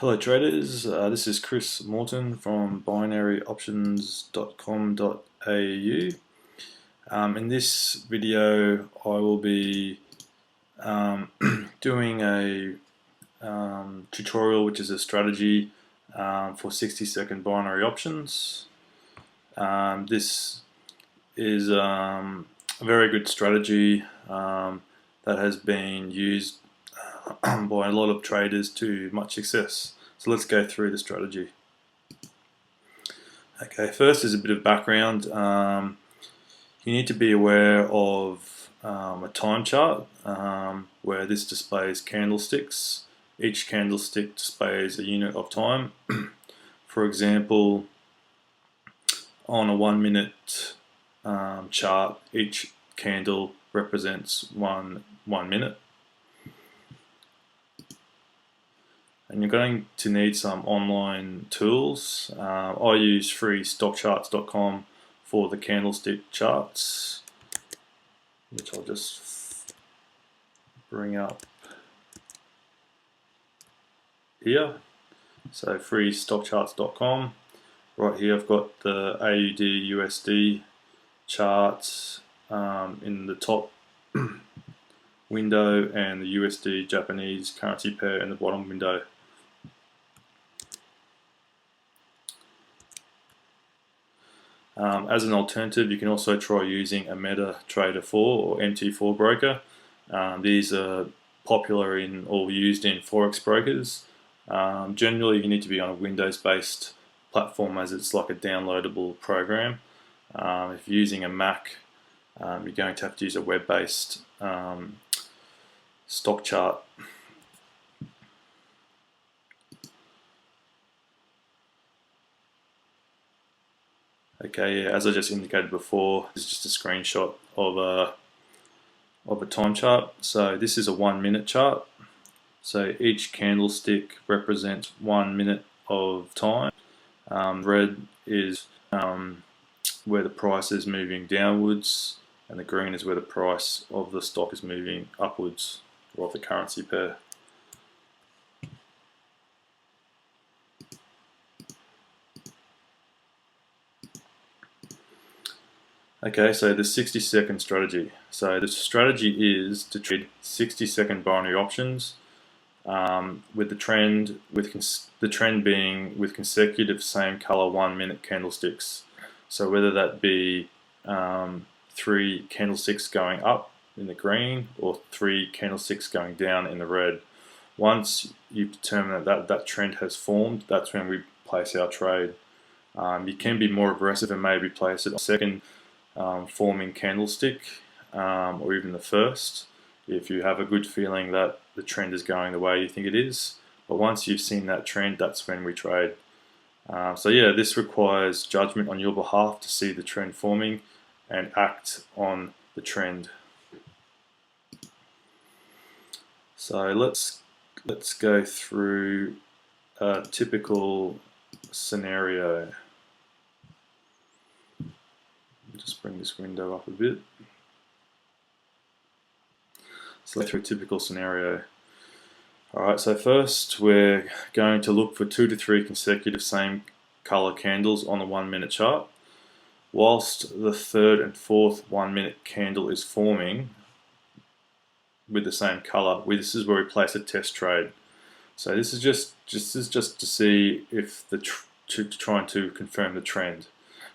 Hello traders, this is Chris Morton from binaryoptions.com.au. In this video I will be doing a tutorial which is a strategy for 60-second binary options. This is a very good strategy that has been used by a lot of traders to much success. So let's go through the strategy. Okay, first is a bit of background. You need to be aware of a time chart where this displays candlesticks. Each candlestick displays a unit of time. For example, on a 1 minute chart, each candle represents one minute. And you're going to need some online tools. I use freestockcharts.com for the candlestick charts, which I'll just bring up here. So freestockcharts.com. Right here I've got the AUD USD charts in the top window and the USD Japanese currency pair in the bottom window. As an alternative, you can also try using a MetaTrader 4 or MT4 broker. These are popular in or used in Forex brokers. Generally, you need to be on a Windows-based platform as it's like a downloadable program. If you're using a Mac, you're going to have to use a web-based stock chart. Okay, yeah, as I just indicated before, this is just a screenshot of a time chart. So this is a 1 minute chart. So each candlestick represents 1 minute of time. Red is where the price is moving downwards, and the green is where the price of the stock is moving upwards, or of the currency pair. Okay, so the 60-second strategy. So the strategy is to trade 60-second binary options with the trend being with consecutive same color 1 minute candlesticks. So whether that be 3 candlesticks going up in the green or 3 candlesticks going down in the red. Once you've determined that trend has formed, that's when we place our trade. You can be more aggressive and maybe place it on second forming candlestick or even the first if you have a good feeling that the trend is going the way you think it is. But once you've seen that trend, that's when we trade. So yeah, this requires judgment on your behalf to see the trend forming and act on the trend. So let's go through a typical scenario. Just bring this window up a bit. So let's go through a typical scenario. Alright, so first we're going to look for 2 to 3 consecutive same color candles on the 1 minute chart. Whilst the third and fourth 1 minute candle is forming with the same color, this is where we place a test trade. So this is just to see if trying to confirm the trend.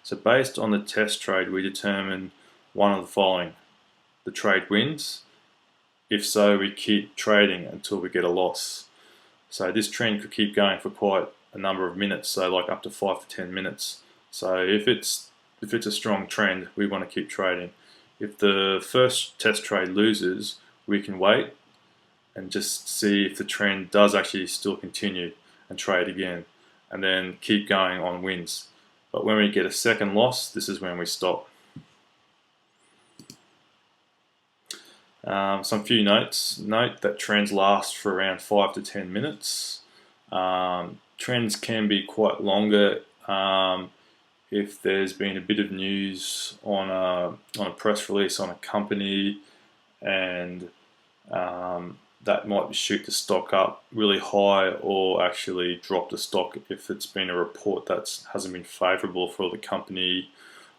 So based on the test trade, we determine one of the following. The trade wins. If so, we keep trading until we get a loss. So this trend could keep going for quite a number of minutes, so like up to 5 to 10 minutes. So if it's a strong trend, we want to keep trading. If the first test trade loses, we can wait and just see if the trend does actually still continue and trade again, and then keep going on wins. But when we get a second loss, this is when we stop. Some few notes. Note that trends last for around 5 to 10 minutes. Trends can be quite longer if there's been a bit of news on a press release on a company, and that might shoot the stock up really high, or actually drop the stock if it's been a report that hasn't been favourable for the company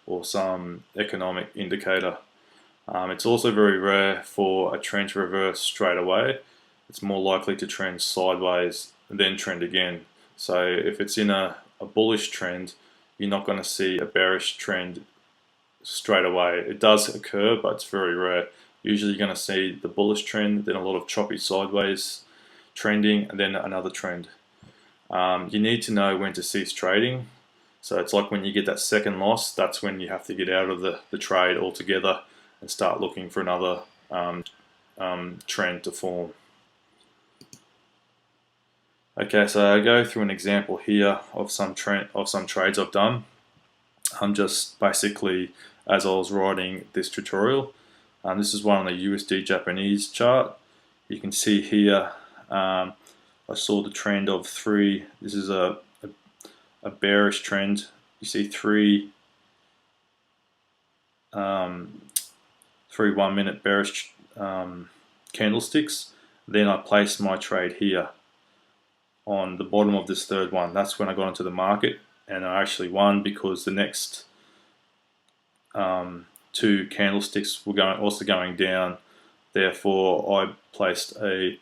or some economic indicator. It's also very rare for a trend to reverse straight away. It's more likely to trend sideways and then trend again. So if it's in a bullish trend, you're not going to see a bearish trend straight away. It does occur, but it's very rare. Usually you're going to see the bullish trend, then a lot of choppy sideways trending, and then another trend. You need to know when to cease trading. So it's like when you get that second loss, that's when you have to get out of the trade altogether and start looking for another trend to form. Okay, so I go through an example here of some trades I've done. I'm just basically, as I was writing this tutorial, this is one on the USD Japanese chart. You can see here, I saw the trend of 3. This is a bearish trend. You see 3 1-minute bearish candlesticks. Then I placed my trade here on the bottom of this third one. That's when I got into the market, and I actually won because the next 2 candlesticks were also going down. Therefore, I placed a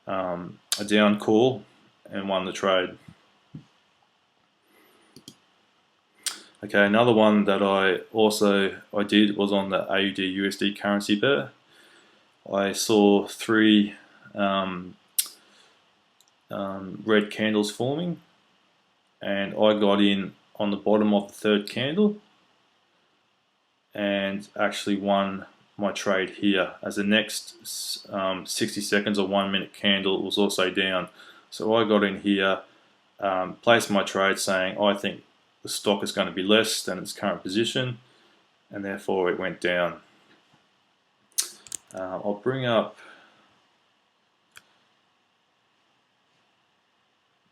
down call and won the trade. Okay, another one that I did was on the AUD USD currency pair. I saw 3 red candles forming, and I got in on the bottom of the third candle and actually won my trade here, as the next 60 seconds or 1-minute candle was also down. So I got in here, placed my trade saying I think the stock is going to be less than its current position, and therefore it went down. I'll bring up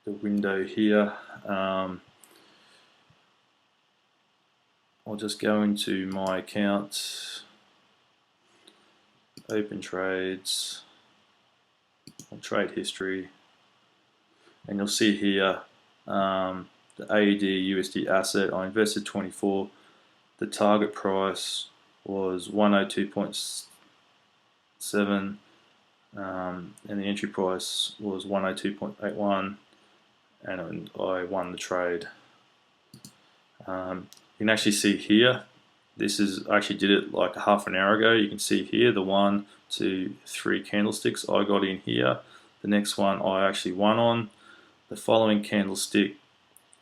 the window here. I'll just go into my account, open trades, trade history, and you'll see here the AUD USD asset. I invested 24. The target price was 102.7, and the entry price was 102.81, and I won the trade. You can actually see here, this is, I actually did it like half an hour ago. You can see here the 1, 2, 3 candlesticks I got in here. The next one I actually won on. The following candlestick,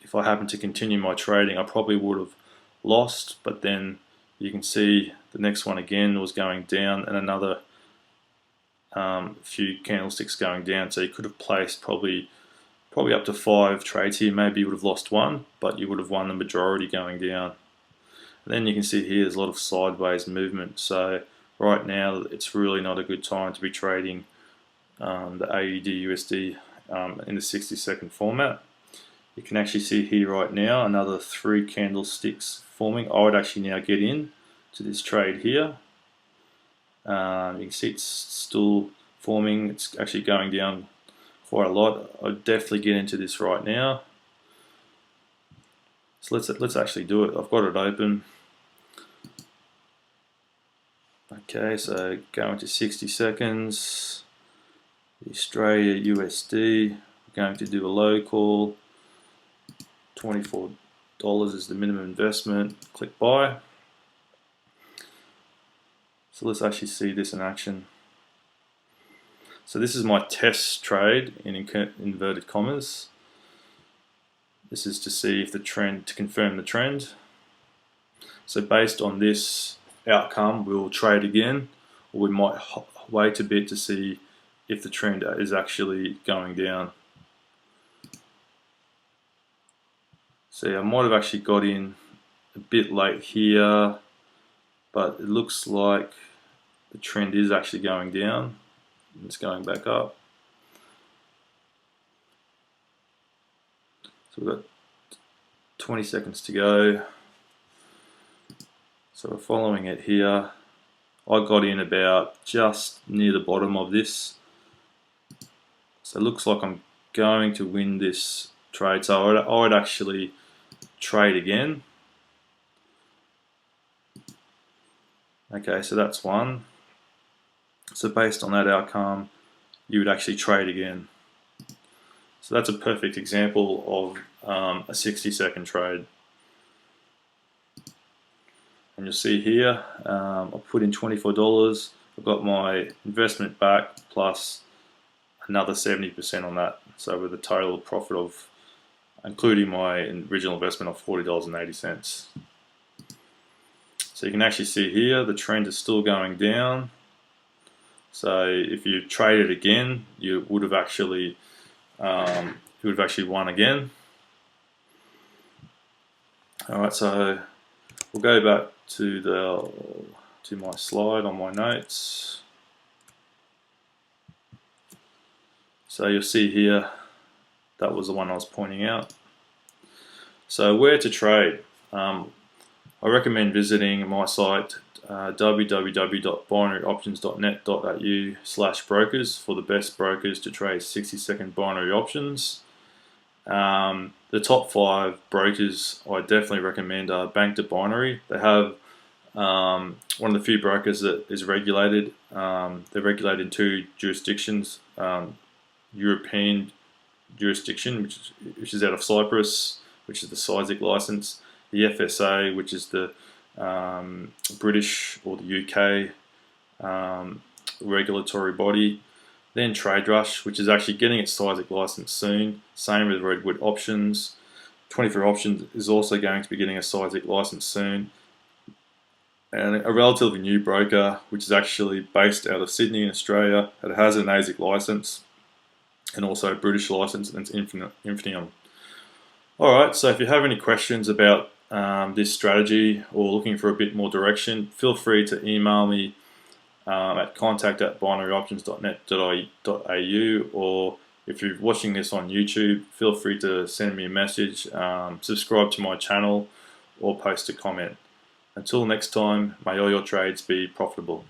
if I happened to continue my trading, I probably would have lost, but then you can see the next one again was going down, and another few candlesticks going down. So you could have placed probably up to 5 trades here. Maybe you would have lost 1, but you would have won the majority going down. And then you can see here there's a lot of sideways movement. So right now it's really not a good time to be trading the AUD USD in the 60-second format. You can actually see here right now another 3 candlesticks forming. I would actually now get in to this trade here. You can see it's still forming. It's actually going down quite a lot. I'd definitely get into this right now. So let's actually do it. I've got it open. Okay, so go into 60 seconds. The Australia USD. We're going to do a low call. $24 is the minimum investment. Click buy. So let's actually see this in action. So this is my test trade in inverted commas. This is to see if the trend, to confirm the trend. So based on this outcome, we'll trade again, or we might wait a bit to see if the trend is actually going down. See, I might have actually got in a bit late here, but it looks like the trend is actually going down. It's going back up. So we've got 20 seconds to go. So we're following it here. I got in about just near the bottom of this So it looks like I'm going to win this trade. So I would actually trade again. Okay, so that's one. So based on that outcome, you would actually trade again. So that's a perfect example of a 60-second trade. And you'll see here, I put in $24. I've got my investment back plus another 70% on that. So with a total profit of, including my original investment of $40.80. So you can actually see here the trend is still going down. So if you traded again, you would have actually won again. All right, so we'll go back to my slide on my notes. So you'll see here, that was the one I was pointing out. So where to trade? I recommend visiting my site www.binaryoptions.net.au/brokers for the best brokers to trade 60-second binary options. The top 5 brokers I definitely recommend are Bank to Binary. They have one of the few brokers that is regulated. They're regulated in 2 jurisdictions. European jurisdiction, which is out of Cyprus, which is the CISIC license. The FSA, which is the British or the UK regulatory body. Then TradeRush, which is actually getting its CISIC license soon. Same with Redwood Options. 24 Options is also going to be getting a CISIC license soon. And a relatively new broker, which is actually based out of Sydney in Australia, it has an ASIC license and also a British license, and it's Infinium. Alright, so if you have any questions about this strategy or looking for a bit more direction, feel free to email me at contact@binaryoptions.net.au, or if you're watching this on YouTube, feel free to send me a message, subscribe to my channel, or post a comment. Until next time, may all your trades be profitable.